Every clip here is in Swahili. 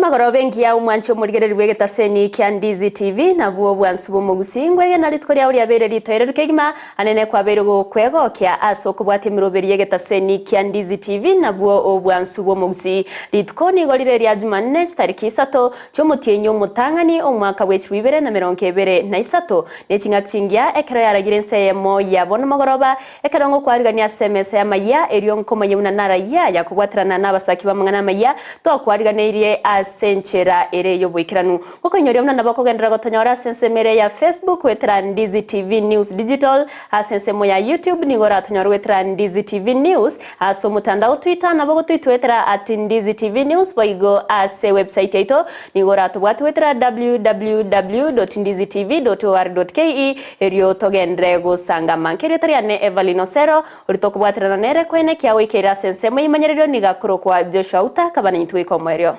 Amagoro bengi ya umwancho murigereri wegetaseni kya Ndizi TV na buo bwansubo mu Gusingwe na litkoria uri abere litoere kegima anene kwa bere go kwego kya aso kubwate miroberi yegetaseni kya Ndizi TV na buo obwansubo mu Gusii litkoni golire lya Jumanne tariki 3 cyomutienyo mutangani omwaka w'ekibibere na 2023 nechinga kingia ekero yaragirense Eyemo yabona magoroba ekerongo kwarigania SMS ya Amayia erionko manyuna nara ya kubwatirana n'abasaki bamwana Amayia to kwariganirie asenchera ere yobwikiranu kuko nyori omna nabako gendera gotonyora sensemere ya Facebook wetra Ndizi TV News Digital asensemo ya YouTube nigora tonyora wetra Ndizi TV News aso mutandao Twitter nabako twetra @Ndizi TV News boigo ase website yaito nigora tubwatu wetra www.ndizitv.or.ke erio togendre go sanga mankeretariane Evalino Sero ulitokubwatirana nere kwene kya wikira sensemo imanyererio nigakuro kwa Joshua Uta kabana nyitwe komerio.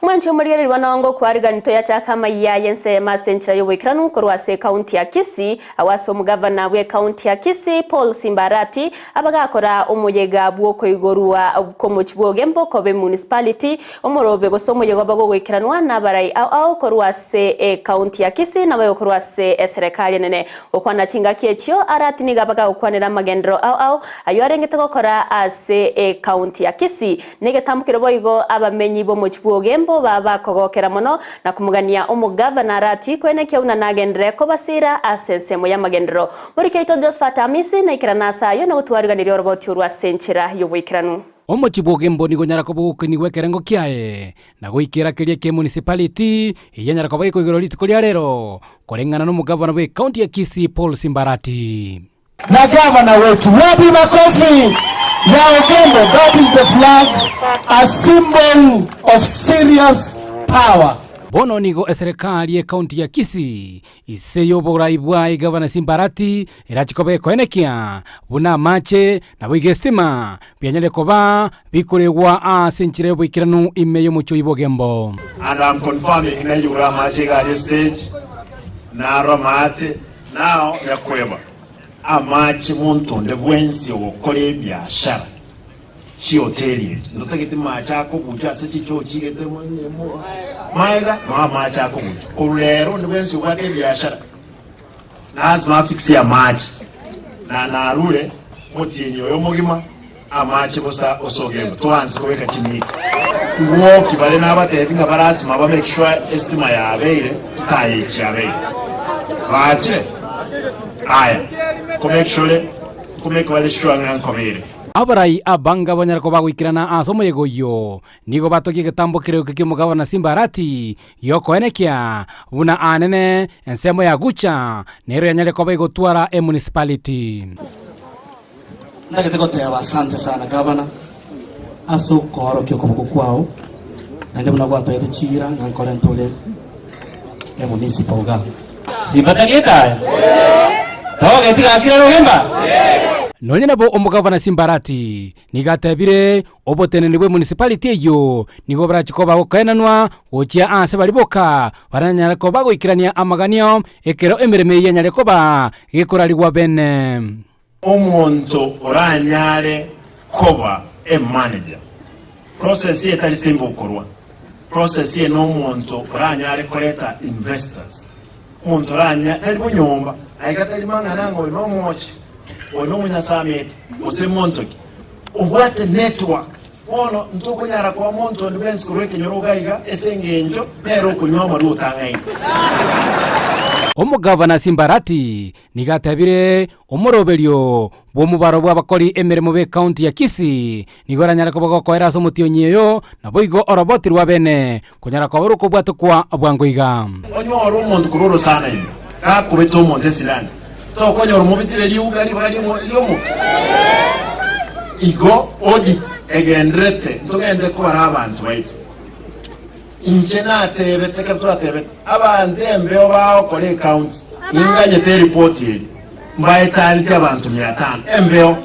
Mwancho murigereri wanongo kwariganito ya chaka Amayia yense masenchira yobwikiranu korwase county ya Kisii awaso mugavana we county ya Kisii Paul Simbarati abagakora umuyega bwo koigorua ko muchibwogembo kobe municipality omorobe gosomuyego bagogwikiranwa nabarai au korwase county ya Kisii nabayo korwase serikali nene okwana chinga kiechyo aratiniga baga okwanira magendro au ayo arengete gukora ase county ya Kisii negetambukiro boigo abamenyi bo muchibwogembo baba kogokera muno na kumugania umugavana arati kwene kyauna nagendere ko basira asensemo ya magendero muri keito Josephat Amisi na ikiranasa yo na gutwariganira roboti urwa senchira yobwikiranu omochibwogembo nigonyara ko bukini wekerengo kyae na guikira kirie ke municipality yanyara ko bayiko igoro litiko lya rero korengana no mugavana we county ya Kisii Paul Simbarati na gavana wetu wapi makofi ya Ogembo. That is the flag, a symbol of serious power. Bono nigo serikali ya county ya Kisii iseyo boraibwa gavana Simbarati irachikobe koenekia buna mache na bwigestima byanyale koba bikorewa asenchire bwikiranu imeyo mucho ibogembo. And I'm confirming na yura mache ga stage na romate now yakweba amachi muntu ndebwensi okole byashara chi hoteli ndotagete macha ko kuja se chicho chigete maiga macha ko kuja kolero ndebwensi okole byashara lazima fix ya machi na rule mutinyo yo mugima amachi bosa osogemo twanze kobeka kiniti ngo kibale n'abatete nga barazi maba make sure estima ya abeire titaye cyabeire bachire aya kumeke wale shuanga nkobere abarai abanga banyarako bagwikirana asomo yegoyo nigo batoki getambo kireo kikimugavana Simbarati yoko enekia una anene ensemo ya gucha nero yanyale ko bagotwara municipality ndagete goteba asante sana gavana aso koro kyo kubuko kwao nande muna gwato yete chira ngankole ntole municipal ga Simbatageta toge tigakira rugemba nonye nabo omugavana Simbarati nigatebire obotenene bwe municipality yo nigo brachikoba gokaenanwa ochia ase baliboka baranyara ko bagoikirania amaganio ekero emireme yanyare koba gikorarigwa bene omuntu oranyare koba manager process ye tali simbo korwa process ye no muntu oranyare koleta investors muntu oranya tali bunyomba aikatali mangana ngo no mochi ono munyasamete osemontoki obwate network ono ntoko nyara kwa monto ndbensi kureke nyoroga esengenjo nero kunyoma rutangai omugavana Simbarati nigatabire omoroberio bomubaro bw'abakori emeremo be county ya Kisii nigoranyara ko bagokoera so mutionyeyo na boigo oroboti rwa bene kunyara ko ruko bwato kwa bwangoiga onyoro omuntu kuroro sana ibi akubeto omuntu esilani toko nyoro mubitire liuga liomu igo audit egendrete ntogende ko bara abantu baitu injenate beteka twatebete abantu embeo bawo kole county inganye te report yeli mbaitali abantu 500 embeo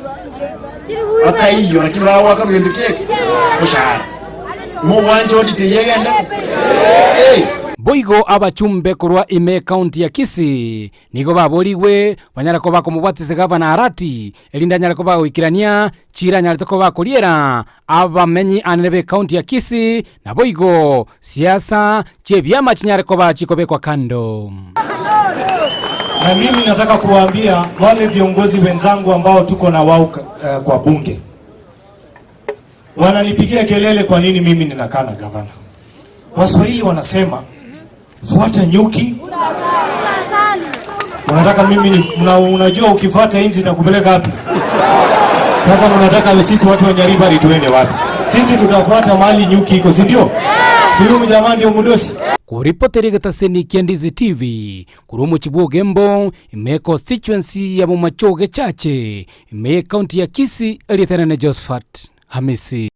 atayiyo rakibawo akabugende keke ushara mu wanjo audit yegenda boigo abachumbe kurwa ime county ya Kisii nigo baboriwe banyara ko bakomubwatise gavana Arati elinda nyara ko bagwikirania chira nyara ko bakuriera abamenyi anebe county ya Kisii na boigo siasa chebyama chinyara ko bachikobekwa kando. Na mimi nataka kuwaambia wale viongozi wenzangu ambao tuko na wao kwa bunge. Wananipigia kelele kwa nini mimi ninakaa na gavana. Waswahili wanasema fuata nyuki. Unataka mimi unajua ukifuata inzi itakupeleka wapi? Sasa mnataka sisi watu wa Nyaribari tuende wapi? Sisi tutafuata mahali nyuki iko, si ndio? Sio jamaa ndio mudosi. Kuripoteri gataseni Ndizi TV kurumu Chibugembo ime constituency ya Mumachoge chache ime county ya Kisii elithanane Josephat Hamisi.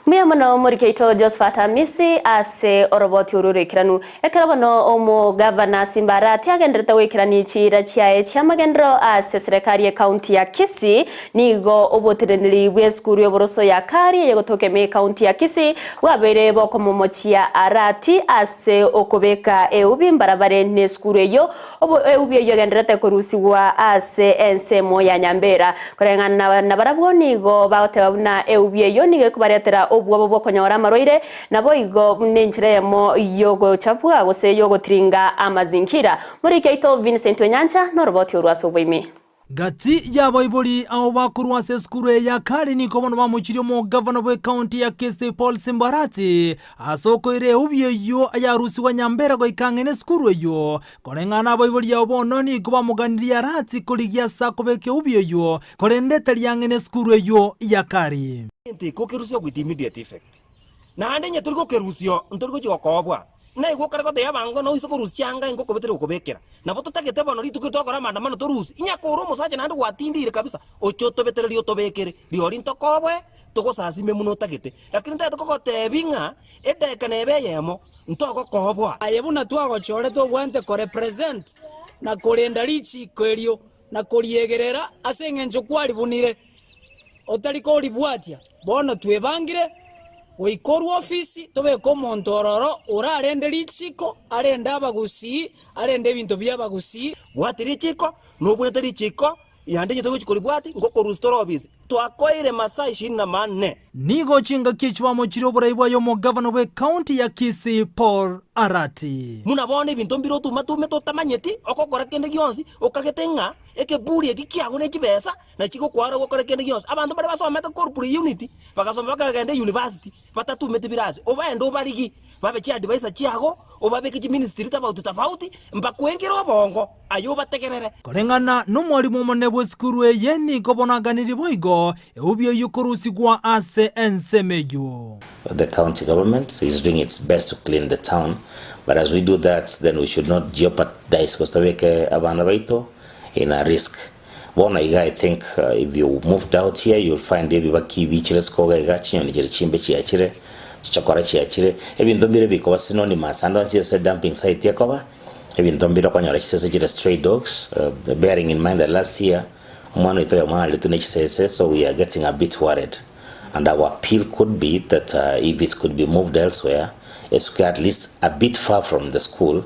Miyamano murikeito Josephat Hamisi ase oroboti ururikiranu ekarabano omo governor Simbarati agenderete wikirani chira chiae chiamagendero ase serikali ya county ya Kisii nigo obotireniri bweskuru yoboroso ya kari yegotoke me county ya Kisii wabere boko momochia Arati ase okobeka eubi mbarabare ne skuru yo obo eubi yegenderete korusiwa ase Ensa ya Nyambera korengana na barabwo nigo bagotebuna eubi yo nige kubaretera obwo bokonyora maroire nabo igo nenjiremo yogo chapua gose yogo tringa amazinkira muri keito Vincent Onyancha no roboti urwaso bwimi gati ya boiboli ao bakurwa se skuru ya kari ni kobono bamuchiri mo governor we county ya Kisii Paul Simbarati asoko ire ubiye yo ayarusi wa Nyambera go ikangene skuru yo korengana boiboli ya bono ni kuba muganiria Arati kuligia sakobeke ubiye yo korendete lyangene skuru yo ya kari ko kerusio with immediate effect na ande nya turiko kerusio nturiko chokobwa na ego karako de yabango no isoko rusianga ngo kobetere ukobekera nabo tutagete bono ritukitokora mandamano torusi inya koro musaje nandi gwatindire kabisa ochoto betere lio tobekere liori ntokobwe toko sasime muno tagete lakini nda toko tebinga edeka nebe Eyemo ntoko kobwa ayebuna twago chore to gwante ko represent na kolenda lichi kwerio na koliegerera asengenjo kwali bunire otaliko libwatia bono twebangire oikoru ofisi tobeko montororo urarende lichiko arenda abagusi arende bintu bya Gusii bwatiri chiko nobunete lichiko yande nyito chikolibwati ngoko rustoro office twakoire masaa 24 nigo chinga kichwa mochiro buraibwa yo mo governor we county ya Kisii Paul Arati munabone bintu mbiro tumatume totamanyeti okokora kende gionsi okagetenga ekeburi ekikiago ne chibesa na chiko kwara okokora kende gionsi abantu bari basomete corporate unity bakasoma bakagende university batatumete birazi obaende obarigi babe chi advisor chiago obabe ki ministry tafauti mbakwengero bongo ayo bategerere korengana no mwalimu monebwe skuru yeni kobonaganiri boigo eubyo yukurusi kwa ase Ensa. The county government is doing its best to clean the town, but as we do that, then we should not jeopardize Kostaweke Abanabaito in a risk. I think if you moved out here, you'll find everybody beaches koga gachi on chimbe chiachire, chakora chiachire, even though because synonymous and don't see a dumping site yakoba, even though Birokanya says stray dogs, bearing in mind that last year, so we are getting a bit worried. And our appeal could be that if it could be moved elsewhere, it's at least a bit far from the school,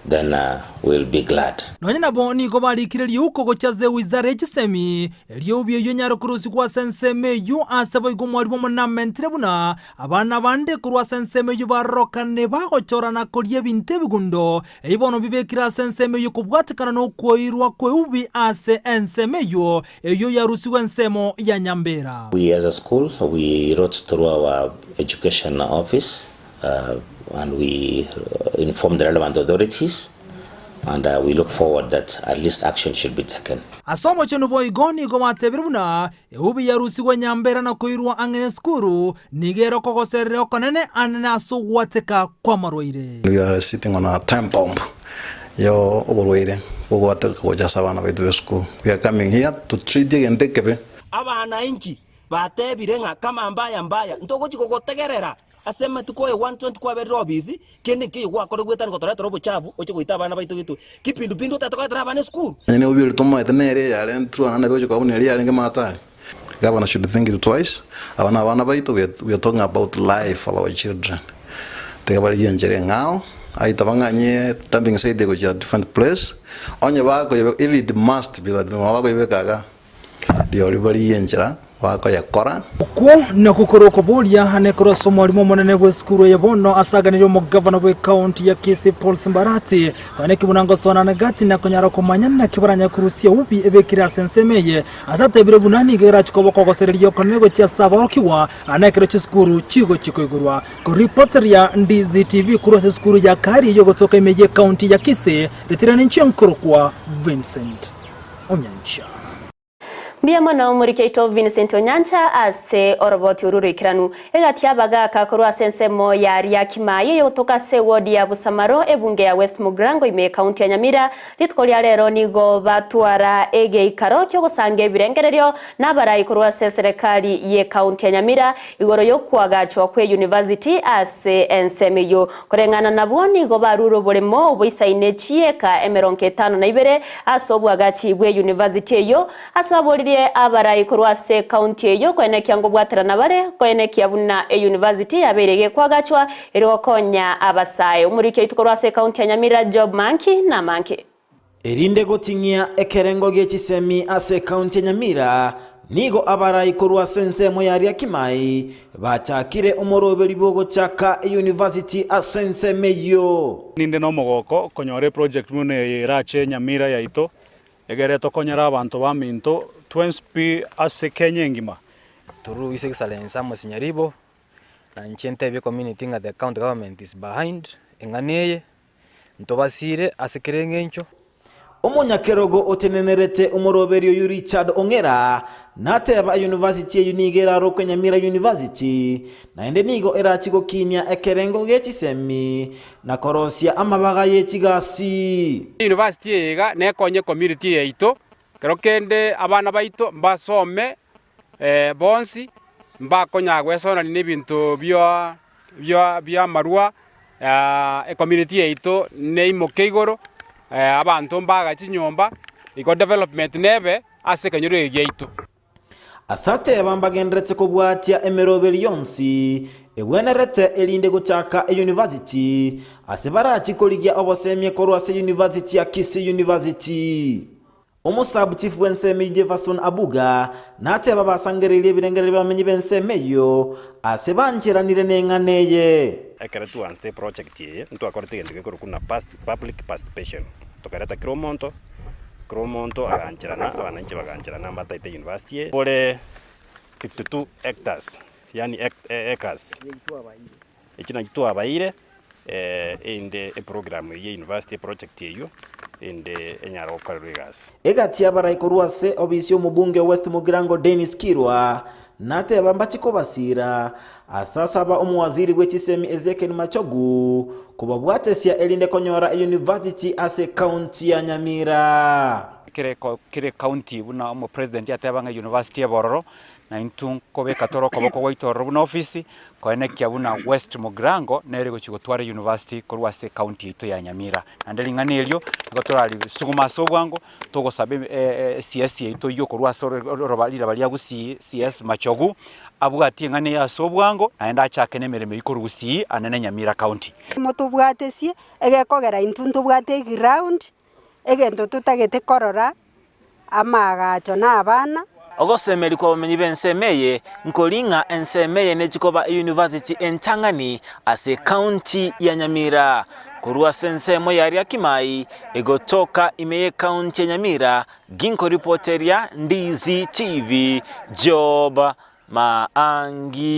then we'll be glad. Nonyana boni ko bari kireri uko go chaze wizara echisemi eriyo biyo nyaro kurusi kwa senseme yu asaba go mwari bo na mentrebuna abana bande kurwa senseme yu barokane bago chorana koriye binte bigundo eibono bibekira senseme yu kubwatikana no koirwa kweubi ase enseme yu eyo yarusi wensemo ya Nyambera. We as a school, we wrote through our education office and we inform the relevant authorities, and we look forward that at least action should be taken. Asomo chenu boigoni go matebiruna eubi yarusi wa Nyambera na koirwa angene skuru nigero kogoserere okonene anana sugwateka kwa marwaire. We are sitting on a time bomb. Yo oborwaire ogwateka ko jasabana baitu school. We are coming here to treat and take care. Abana inchi batebire nga kama mbaya ntoko chikogotegerera asema tukoye 120 kwa berobisi kende ki gwa koro gwetani gotora robo chavu ocho goita bana baito gitu kipindu tatoka traba school ene obi tomo etenere yale ntru anana bejo kwa uneli yale ngematali. Governor should think it twice. Abana baito we are talking about life of our children. bali yenjere ngao ai tabanganye dumping site go ja different place onye ba ko if it must be that ba ko ibekaga dio bali yenjera wako yakora ko na kukoroko bolia hanekoro somwalimu monene bwe skuru ya bono asaganiryo mu governor bwe county ya Kisii Paul Simbarati waneki bunango sona nagati na konyara komanyana kibaranya kurusia ubi ebekira sensemeye azatebire bunani gera chikoboko gosereriyo konego cha sabarokiwa anekero chiskuru chigo chikoigurwa ko reporter ya Ndizi TV kurose skuru ya kari yo gotoka imeje county ya Kisii retirani nchenkoro kwa Vincent Onyancha. Mbiyamo na umurikeito Vincent Onyancha ase oroboti ururikiranu egati abaga kakorwa sensemo ya Riakimaye yotoka se wodi ya Busamaro ebunge ya West Mugrango ime county ya Nyamira litkolia rero nigo batwara ege ikaro cyo gusange birengereryo nabarayi korwa se serikali ye county ya Nyamira igoro yo kwagachwa kwe university ase ensemeyo korengana nabo nigo baruro bolemo obuisaine chieka emeronke 5 na ibere asobwa gachi bwe university yo asababoli abarayi korwase county yo kwenekia ngo bwaterana bare kwenekia buna university yaberege kwagachwa ero konya abasaye umurike itukorwase county ya Nyamira job manki na manki erinde gotingia ekerengo gechisemi ase county ya Nyamira nigo abarayi korwase nsemo ya Riakimai bachakire umoroberi bogo chaka university asense meyo ninde no mogoko konyore project mune rache Nyamira ya ito egere to konyara abantu baminto twenspi ase Kenya ngima through His Excellency Amos Nyaribo na nchente community nga the county government is behind enganeye ntobasire asekerengencho Omonyakerogo otenenerete umoroberio yu Richard Ongera nateba university yunigera rokwe Nyamira University na ende nigo erachigo kinya ekerengo gechisemi na korosia amabaga yechigasi university yega nekonye community yeito kerokende abana baito mbasome bonsi mbakonyagwe sona ni bintu bya marua community yeito neimoke igoro abantu mbaga chinyomba iko development nebe ase kanyoro yeito asate bambagendrete kubwatia emeroberi yonsi ewenerete elinde guchaka university asebarachi koligia obosemye korwase university ya Kisii University Omusabu chief wenseme Jefferson Abuga nate baba sangerele birengerele bamenyi bensemeyo asebanchiranire nenganeye ekere tu anste project ye ntu akorete ngende ko kuna public participation tokareta kromonto aganchirana abananchi baganchirana mbataite university bole 52 hectares yani acres ekina kitu abaire inde program ye university project yeyo inde enyaro kalwegas egati abarayi korwase obisyo mubunge West Mugrango Dennis Kirwa nate bambachiko basira asasaba omuwaziri w'ekisemi Ezekiel Machogu kubabwatesia elinde konyora university ase county ya Nyamira kire county buna omu president yatebanga university bororo na intu kobe katoro koboko waitoro buna office koenekia buna West Mugrango nere gochigotwara university korwase county ito ya Nyamira andelingane elyo gotorali suguma sobwango togosabe CS ito yo korwase robalira bali Gusii CS Machogu abwati ngane ya sobwango aenda achakene mereme iko Gusii anene Nyamira county motubwatesie egekogera intuntu bwate ground egento tutagete korora amagacho n'abana ogosemeri kwa bamenyi bensemeye nkolinga ensemeye nechikoba university entangani ase county ya Nyamira kurwa sensemo ya Riakimai egotoka imeye county ya Nyamira ginko reporter ya Ndizi TV Job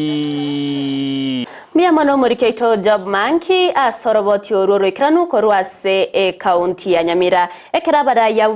Maangi Miyamano murikeito job manki asoroboti ororo ikranu korwase county ya Nyamira ekerabara ya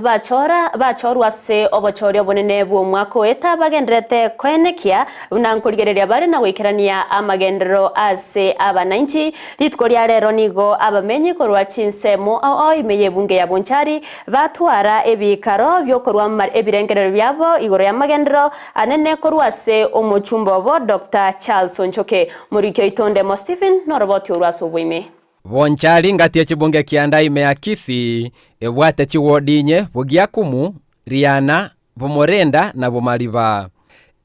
bachorwase obochoryo bonene bwo mwako eta bagendrete kwenekia unankuligereria bare na wikirania amagendero ase abananchi litkoria rero nigo abamenyi korwa chinsemo ao imeye bunge ya Bonchari batwara ebikaro byo korwa ebirengerero byabo igoro ya magendero anene korwase omuchumbo bo Dr. Charles Onchoke murikeito Ndemo Stephen noroboti urwaso bwime Bonchari ngati ekibunge kianda ime ya Kisii ebwate chiwodinye bugiakumu Riana Bomorenda na Bomaliba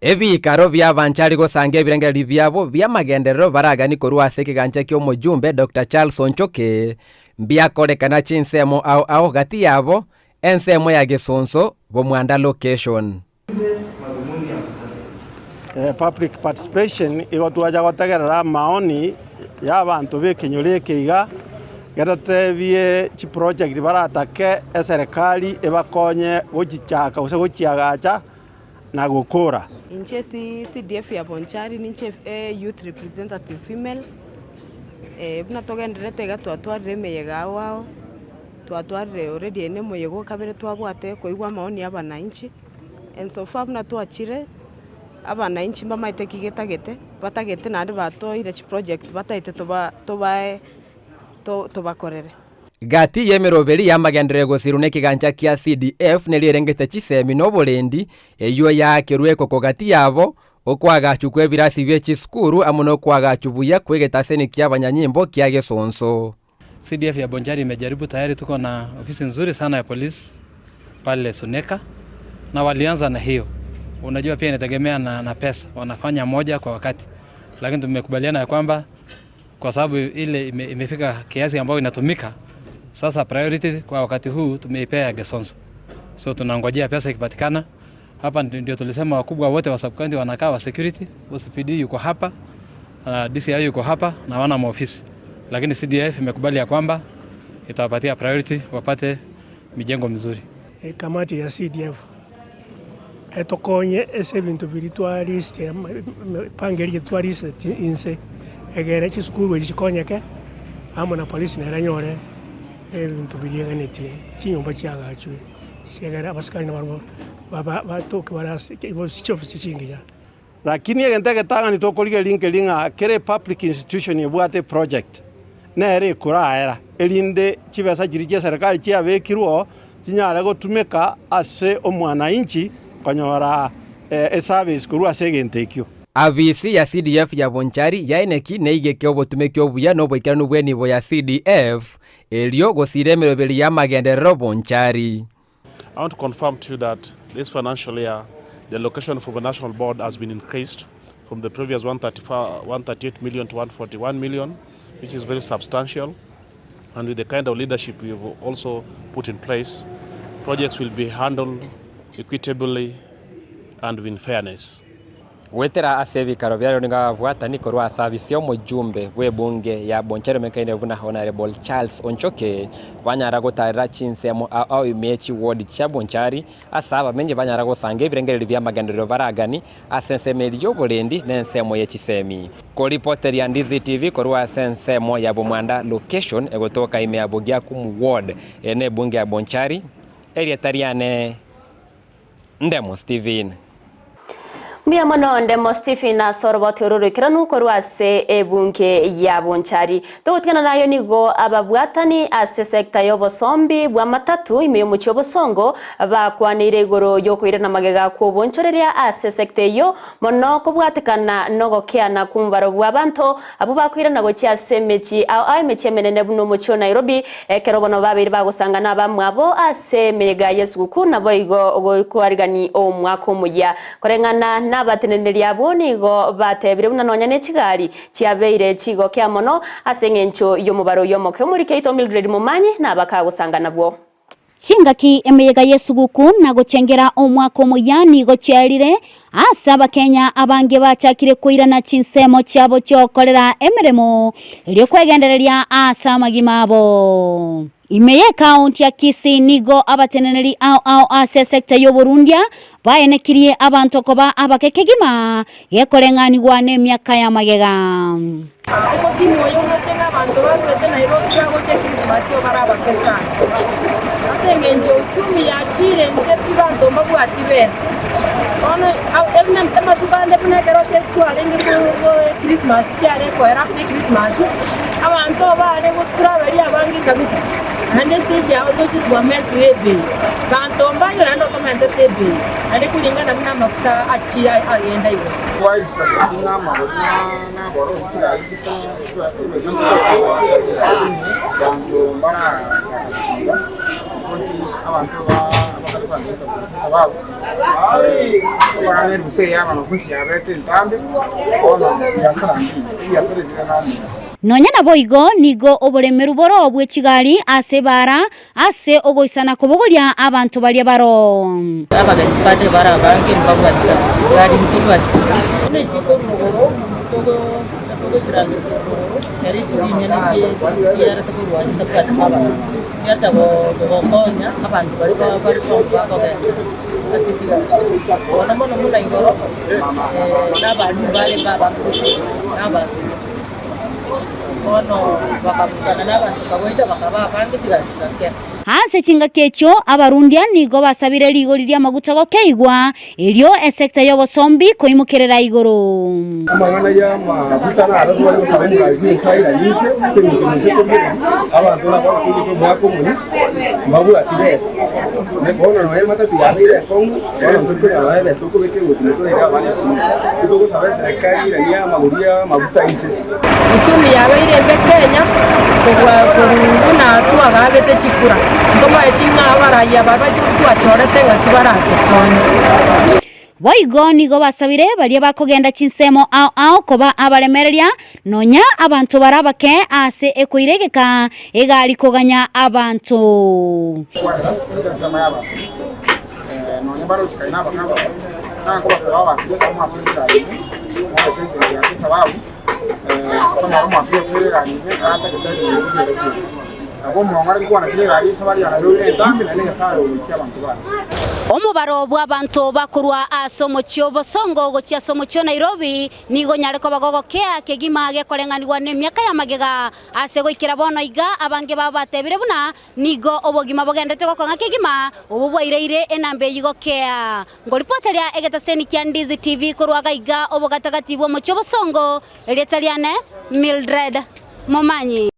ebikaro bya banchari gosanga ebirengeri byabo bya magenderero baragani korwa sekiganja kyo mujumbe Dr. Charles Onchoke byakorekana chinsemo au gati yabo ensemo ya Gesonso bomwanda location. Public participation igotwaja gotegerera maoni y'abantu bekinyurike iga gatatebie chi project baratake eserikali ebakonye gochichaka use gochiagacha na gukura. Inche CDF ya Bonchari ninche youth representative female buna togenderete gatwatwarire meyega wao twatwarire already ene moyego kabere twabwate koigwa maoni y'abananchi and so far buna twachire abananchi bamaite kigetagete batagete nandi batoire chi project bataite tobakorere. Gati yemeroberi yamagendere gosirune kiganja kia CDF nelirengete chisemi nobolendi eyo yakirwe koko gati yabo okwaga chukwe birasi bye chiskuru amuno kwaga chubuya kwegeta seni kia banyanyimbo kia Gesonso. CDF ya Bonchari imejaribu tayari, tuko na ofisi nzuri sana ya polisi pale Suneka na walianza na hiyo. Unajua pia inategemea na pesa, wanafanya moja kwa wakati. Lakini tumekubaliana ya kwamba kwa sababu ile imefika kiasi ambayo inatumika, sasa priority kwa wakati huu tumeipea Gesonso. So tunangojea pesa ikipatikana. Hapa ndio tulisema wakubwa wote wa subcounty wanakaa wa security, OCPD yuko hapa, DCI yuko hapa na wana maofisi. Lakini CDF imekubali ya kwamba itawapatia priority wapate mijengo mizuri. Kamati ya CDF etokonye ese bintu biritwariste pangeri twariste inse egere chiskuru chikonyeke amo na polisi na ranyore bintu biriganiti kinyomba cyagacu shegara abaskari na barbo batoke barasi ibo ofisi chingira. Lakini egentege tangani tokolige linga kere public institution yebwate project nere kuraera elinde kibesa jirije serikali cyabekirwo kinyara gotumeka ase omwana inchi konyora service kurwa segentekyo. Avisi ya CDF ya Bonchari yaineki neigeke obotumekyo buya no boikiranu bwenibo ya CDF elio gosiremeroberi ya magenderero Bonchari. I want to confirm to you that this financial year the allocation for the national board has been increased from the previous 138 million to 141 million, which is very substantial. And with the kind of leadership we've also put in place, projects will be handled equitably and with fairness. Wetera asevi karobya ronga bwatani korwa service yo mujumbe we bunge ya Bonchari mekaine buna Honorable Charles Onchoke banyara gotara chinsemo au imechi ward cha Bonchari asaba menye banyara gosange birengere bya magandiriro baragani asensemeri yo bolendi nensemo ye chisemi ko reporter ya Ndizi TV korwa sensemo ya bomwanda location egotoka ime ya bogia kum ward ene bunge ya Bonchari area tariane Ndemo Steven. Mia mono Ndemo Stephen na soroboti ururikiranu korwase ebunke ya Bonchari. Tugutikana nayo nigo ababwatani ase sekta y'obosombi bwa matatu ime mu cyobosongo bakwanire igoro yo kwirana magega ku bonchoreria ase sekta yo mono kubwatikana no gokiana kumbaro bw'abantu abo bakwirana go cyasemeji au imechemenene buno mu cyo Nairobi kerobono babiri bagusanga nabamwabo ase mega Yesu kuna boigo go kwarigani o mwako muya korengana n'abateneneri aboni go batebire bunanonya ne Kigali cyabeire kigo kya mono asengencho yo mubaro yo moke muri Keito Mildred Mumanyi nabakagusanga nabwo Chingaki emeyega Yesu guku na gochengera omwako muyani gocyarire asaba Kenya abange bachakire kuirana chinsemo cyabo cyokorera emeremo ryo kwegendereria asamagimabo. Imeye county ya Kisii nigo abateneneri au ase sector yo Burundia bayenekirie abantu koba abakekegima yekorengani gwane myaka ya magega. Ako si moyo ngotenga abantu barwete Nairobi yagoche Christmas yo baraba kesa. Asengenjo uchumi ya chire nsepi bantu mbagwati bese. Ono evna mtema tubande buna garote twalenge ko Christmas kyare ko era Christmas. Abantu bale go travel abangi kabisa. Hande stage ya otochi tuametu ebe. Bantu mbayo rando komento tebe. Ade kulingana na mafuta achi agenda hiyo. Widespread na na boros Kigali kita bantu bara kosi abantu sababu kwa nini msee ama nukusi ya bete ntambe ono biashara bila nani nonya nabo igo nigo oburemeru boro bw'ekigali ase bara ase ogoisana kubogoria abantu bali baro abagani bade bara bange mbabwatira bari ntubati ne chiko mugoro togo kirange yari kibinya n'iki yara takurwanya tabwata baba cyata bokonya abantu bari somba ko asitiga ona mono muna igoro n'abantu bale abantu n'abantu ono bakabukana n'abantu kaboita bakaba kandi tigasikake hase chinga kecho abarundia nigo basabire ligori lya maguta go keigwa elio esekta yo bosombi koimukerera igoro amangana ya maguta na arabo bari sabenda ni sai na yise semutumeze ko abantu nabo ko mwako muni mabu atibesa ne kono no mata tiabire kongo ono tuko ya bebe tuko beke mutuko ya bani tuko sabe serikali na ya maguria maguta ise uchumi ya baire Kenya kuna tu agabete chikura ngoma etinga abaraya babaje tuachorete ngakibarate boigo nigo basabire bali bakogenda chinsemo ao koba abalemereria nonya abantu barabake ase ekoiregeka egali koganya abantu nonya baro chikaina bakaba na kwa sababu kama asonda ya sababu kuna mafia sio gani hata kitendo omubaro bw'abantu bakurwa asomochio bosongo gochia somochio Nairobi nigo nyareko bagogokea kegima gekorenganirwa n'emyaka ya magega ase goikira bono iga abange babatebire buna nigo obogima bogendete gokonga kegima obubwaireire enambe yigokea ngoripoteria egetaseni kya Ndizi TV kurwa gaiga obogatagati bwo mochio bosongo elietaliane Mildred Momanyi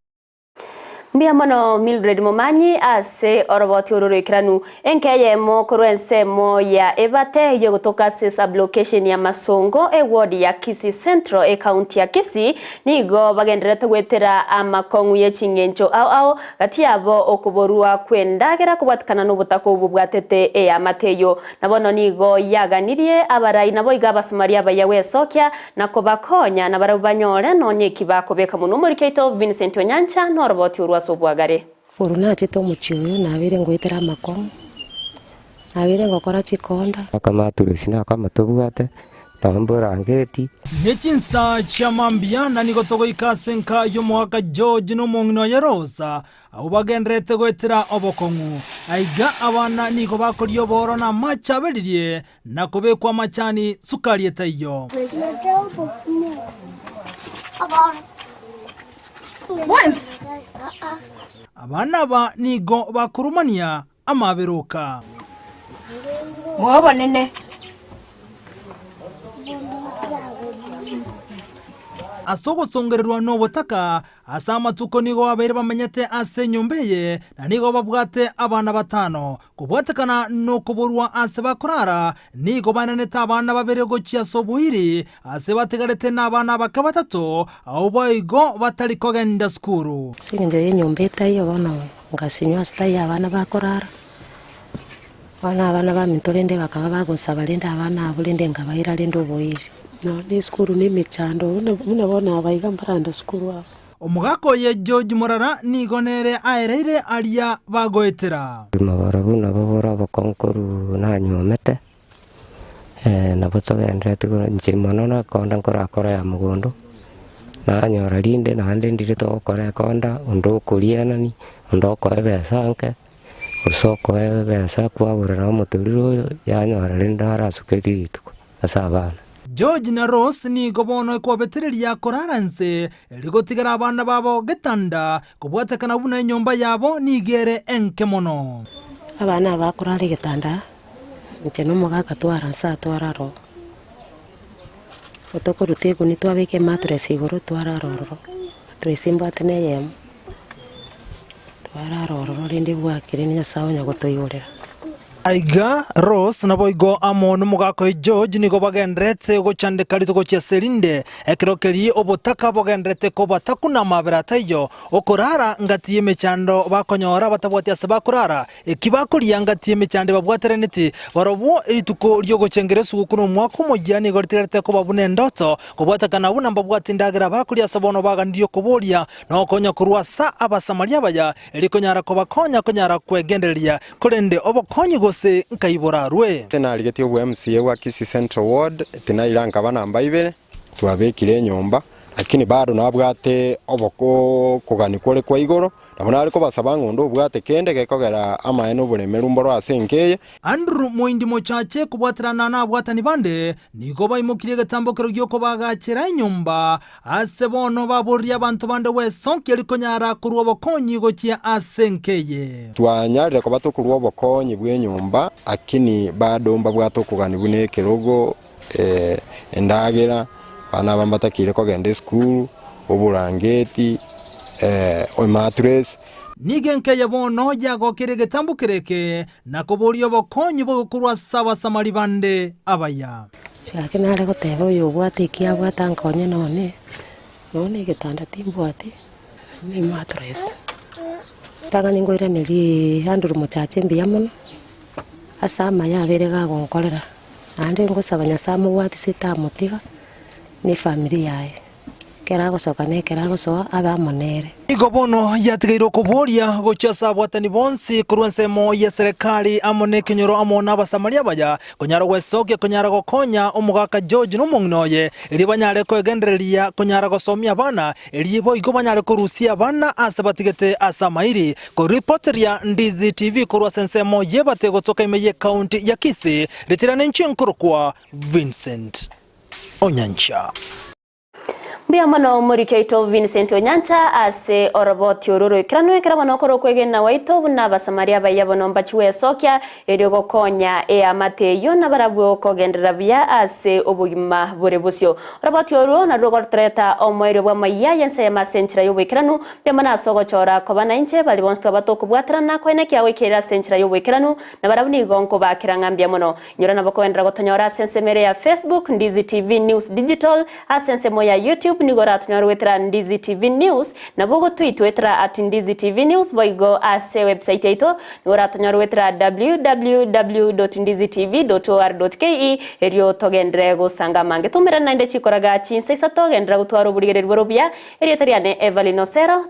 Mbia mono Mildred Momanyi ase oroboti ururikiranu enke Eyemo kuru ensemo ya ebate yo gutoka se sublocation ya Masongo ward ya Kisii Central county ya Kisii nigo bagenderete gwetera amakongu y'echingencho ao gati yabo okuborua kwendagera kubatikana n'ubutako ububwatete ya mateyo nabono nigo yaganirie abarai nabo igabasamaria bayawe sokya nako bakonya nabarabanyore nonye kibakobeka muno muri keito Vincent Onyancha noroboti urwa sobwagare uruna chito muchiyo nabire ngoitera makongo nabire ngokora chikonda kama tulisina kama tubwate tambora ngeti nechinsa chamambia nani gotogo ikasenka yo mwaka George no mongno ya Rosa au bagendrete gwetera obokongu aiga abana niko bakoriyo boro na machaberirie nakobe kwa machani sukari etayo abana ba nigo bakurumania amaberuka mwobo nene asogosongererwa n'obutaka asa amatuko nigo abaire bamenyete ase nyombeye na nigo babwate abana batano kubwatekana no kuburwa ase bakorara nigo bananete abana babere gochia sobuiri ase bategarete n'abana bakabatatu abo boigo batari kogenda skuru sinjo yenyombeta iyo bono ngasinywa stai abana bakorara abana bamintorende bakaba bagosaba lenda abana abulende ngabaira lendo boiri no ni skuru ni michando unabona abaiga mbaranda skuru abo omugako ye George Morara nigonere aereire aria bagoetera mabarabu nababora bakonkuru na nyomete nabotogendre tigora nchimono na konda nkora ya mugondo na nyora linde na ande ndire to kora konda undo kurianani undo ko ebesanke usoko ebesa kwagurira muturiro ya nyora linda arasukeri tuko asabana George na Rose nigo bono kwa betereria koraranse ligotigara abana babo getanda kubwatekana buna nyomba yabo nigere enke mono abana bakorare getanda nche no mugaka twaransa twararo otoko rutego ni twabeke mattress igoro twararoro tresimba tene Eyemo twararoro rindi bwakire ni sawo nyagotoyorera Aiga Rose na boigo amonu mugako George niko bagendrete gochandika ritugo cia serinde ekirokeri obotaka bagendrete ko batakuna mabirata iyo okorara ngati emechando bakonyora batabwati asaba kurara ekibakuria ngati emechande babwatereniti barobo irituko ryo gochengeresu gukuno mwako mojani goriterete ko babune ndoto kubwatakana buna babwati ndagira bakuria sabono bagandio kuboria no konya kurwa sa abasamaria baya erikonyara ko bakonya konyara kwegenderia kurende obokonyi se nkaibora rwe tena ligeti obwe MCA wa Kisii Central Ward tena iranka bana mbaibere twabekire nyomba lakini bado nabwate oboko kugani kole kwa igoro nabona ariko basaba ngondo bwate kende gekogera amaeno bulemeru mboro asenkeye Andrew Moindi mochache kubwatirana na bwatani bande niko baimukire gatambokero gyoko bagakira nyomba asebono baburia abantu bande wesonki alikonyara kurwa obokonyi gokia asenkeye twanyarire ko batokurwa obokonyi bwe nyomba akini bado mbabwato kugani bune kerogo endagera bana bambatakire kogende school oburangeti oimatres nigenke yabono yagokire getambukireke nakoborio bokonyi bokurwa saba samari bande abaya cyake nare goteba uyu bwate kia bwatankonye none getanda timbwate ni matres tangani ngoira neri handuru muchache mbia muno asama yabere gagonkorera ande ngosaba nyasamu bwati sitamutiga ni familia yae keragosoka ne keragosoa abamonere igobono yatigairo kuboria gochasa bwatani bonsi kurwensemo ya serikali amone kenyoro amona abasamaria baya konyara gwesoke konyara gokonya omugaka George n'umungnoye eri banyare kwegendereria konyara gosomia bana eri bo igo banyare kurusia bana asabatigete asamairi ko reporteria Ndizi TV kurwa sensemo yebate gotoka Amayia County ya Kisii retirana nchinkuru kwa Vincent Onyancha Mbia mano muri keito Vincent Onyancha ase oroboti ororo ikranwe krabano koro kwegena waito buna basamaria bayabono mbachiwe sokya eryogo konya amate yona barabwo kogendera bya ase obugima burebusyo oroboti ororo na rogo treta omoiro bwa Amayia Ensa yamasenchira yobekranu bemana asogo chora kobana inche bali bonsto batoko bwatrana kwene kyawe kera senchira yobekranu na barabuni gonko bakiranga mbia mono nyora nabakondra gotonyora sensemere ya Facebook Ndizi TV News Digital asensemo ya YouTube nigora tunarwetera Ndizi TV News na bogo tweetwetera at Ndizi TV News boigo ase website yaito nigora tunarwetera www.ndizitv.or.ke erio togendre go sanga mange tumera nande chikoraga chinsa isa togendra gutwaro burigere borobia erio tariane Evelyn Osero